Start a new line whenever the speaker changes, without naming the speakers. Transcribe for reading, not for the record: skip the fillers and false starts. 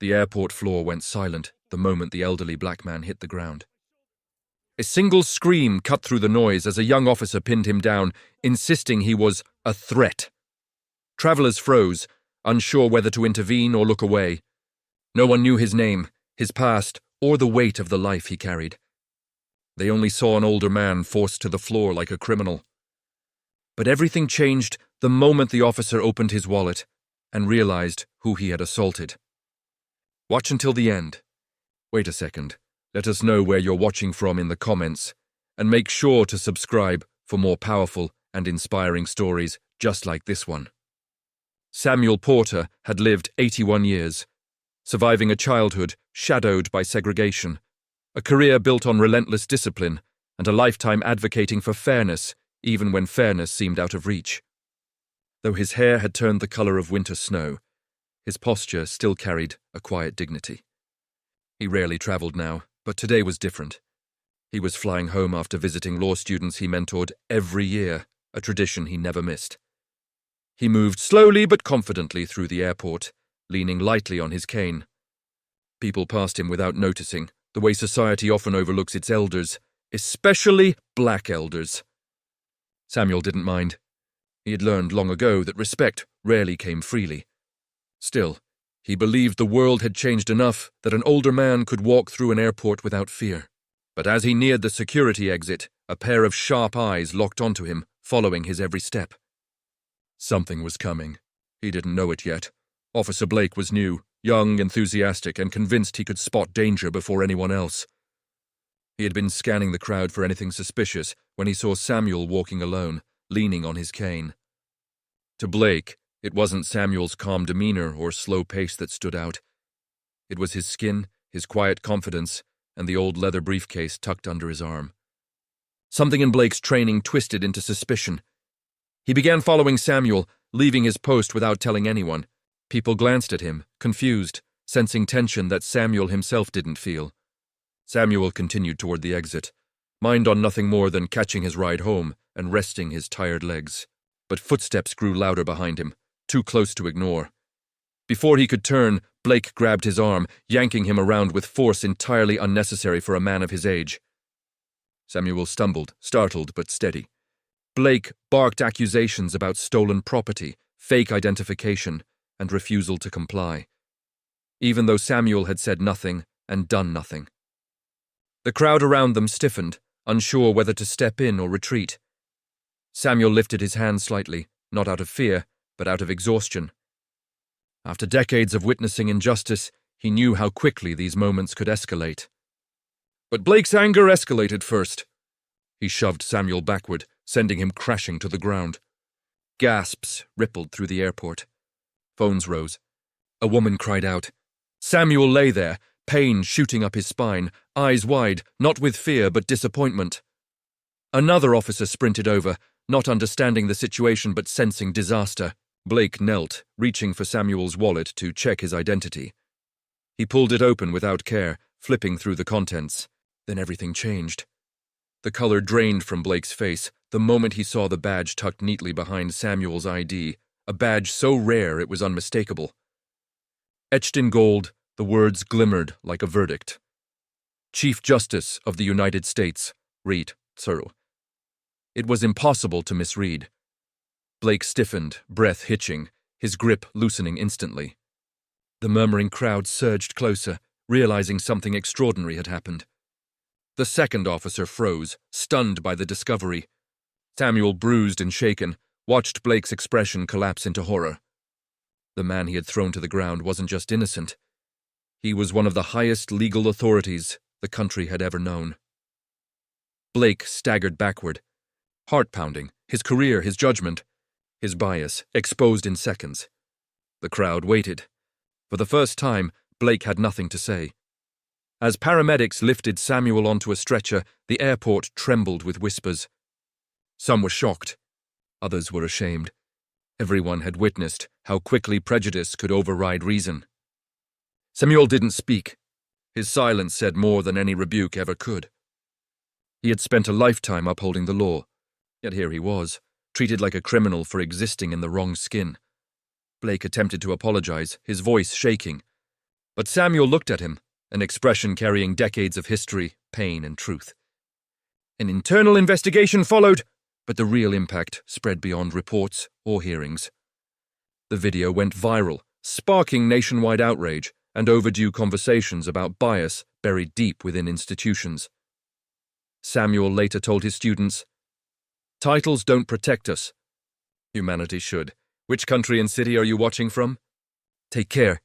The airport floor went silent the moment the elderly black man hit the ground. A single scream cut through the noise as a young officer pinned him down, insisting he was a threat. Travelers froze, unsure whether to intervene or look away. No one knew his name, his past, or the weight of the life he carried. They only saw an older man forced to the floor like a criminal. But everything changed the moment the officer opened his wallet and realized who he had assaulted. Watch until the end. Wait a second. Let us know where you're watching from in the comments, and make sure to subscribe for more powerful and inspiring stories just like this one. Samuel Porter had lived 81 years, surviving a childhood shadowed by segregation, a career built on relentless discipline, and a lifetime advocating for fairness even when fairness seemed out of reach. Though his hair had turned the color of winter snow, his posture still carried a quiet dignity. He rarely traveled now, but today was different. He was flying home after visiting law students he mentored every year, a tradition he never missed. He moved slowly but confidently through the airport, leaning lightly on his cane. People passed him without noticing, the way society often overlooks its elders, especially black elders. Samuel didn't mind. He had learned long ago that respect rarely came freely. Still, he believed the world had changed enough that an older man could walk through an airport without fear. But as he neared the security exit, a pair of sharp eyes locked onto him, following his every step. Something was coming. He didn't know it yet. Officer Blake was new, young, enthusiastic, and convinced he could spot danger before anyone else. He had been scanning the crowd for anything suspicious when he saw Samuel walking alone, leaning on his cane. To Blake, it wasn't Samuel's calm demeanor or slow pace that stood out. It was his skin, his quiet confidence, and the old leather briefcase tucked under his arm. Something in Blake's training twisted into suspicion. He began following Samuel, leaving his post without telling anyone. People glanced at him, confused, sensing tension that Samuel himself didn't feel. Samuel continued toward the exit, mind on nothing more than catching his ride home and resting his tired legs. But footsteps grew louder behind him, too close to ignore. Before he could turn, Blake grabbed his arm, yanking him around with force entirely unnecessary for a man of his age. Samuel stumbled, startled but steady. Blake barked accusations about stolen property, fake identification, and refusal to comply, even though Samuel had said nothing and done nothing. The crowd around them stiffened, unsure whether to step in or retreat. Samuel lifted his hand slightly, not out of fear, but out of exhaustion. After decades of witnessing injustice, he knew how quickly these moments could escalate. But Blake's anger escalated first. He shoved Samuel backward, sending him crashing to the ground. Gasps rippled through the airport. Phones rose. A woman cried out. Samuel lay there, pain shooting up his spine, eyes wide, not with fear but disappointment. Another officer sprinted over, not understanding the situation but sensing disaster. Blake knelt, reaching for Samuel's wallet to check his identity. He pulled it open without care, flipping through the contents. Then everything changed. The color drained from Blake's face the moment he saw the badge tucked neatly behind Samuel's ID, a badge so rare it was unmistakable. Etched in gold, the words glimmered like a verdict. Chief Justice of the United States, read Searle. It was impossible to misread. Blake stiffened, breath hitching, his grip loosening instantly. The murmuring crowd surged closer, realizing something extraordinary had happened. The second officer froze, stunned by the discovery. Samuel, bruised and shaken, watched Blake's expression collapse into horror. The man he had thrown to the ground wasn't just innocent. He was one of the highest legal authorities the country had ever known. Blake staggered backward, heart pounding, his career, his judgment, his bias, exposed in seconds. The crowd waited. For the first time, Blake had nothing to say. As paramedics lifted Samuel onto a stretcher, the airport trembled with whispers. Some were shocked. Others were ashamed. Everyone had witnessed how quickly prejudice could override reason. Samuel didn't speak. His silence said more than any rebuke ever could. He had spent a lifetime upholding the law, yet here he was, treated like a criminal for existing in the wrong skin. Blake attempted to apologize, his voice shaking. But Samuel looked at him, an expression carrying decades of history, pain, and truth. An internal investigation followed, but the real impact spread beyond reports or hearings. The video went viral, sparking nationwide outrage and overdue conversations about bias buried deep within institutions. Samuel later told his students, "Titles don't protect us. Humanity should. Which country and city are you watching from? Take care.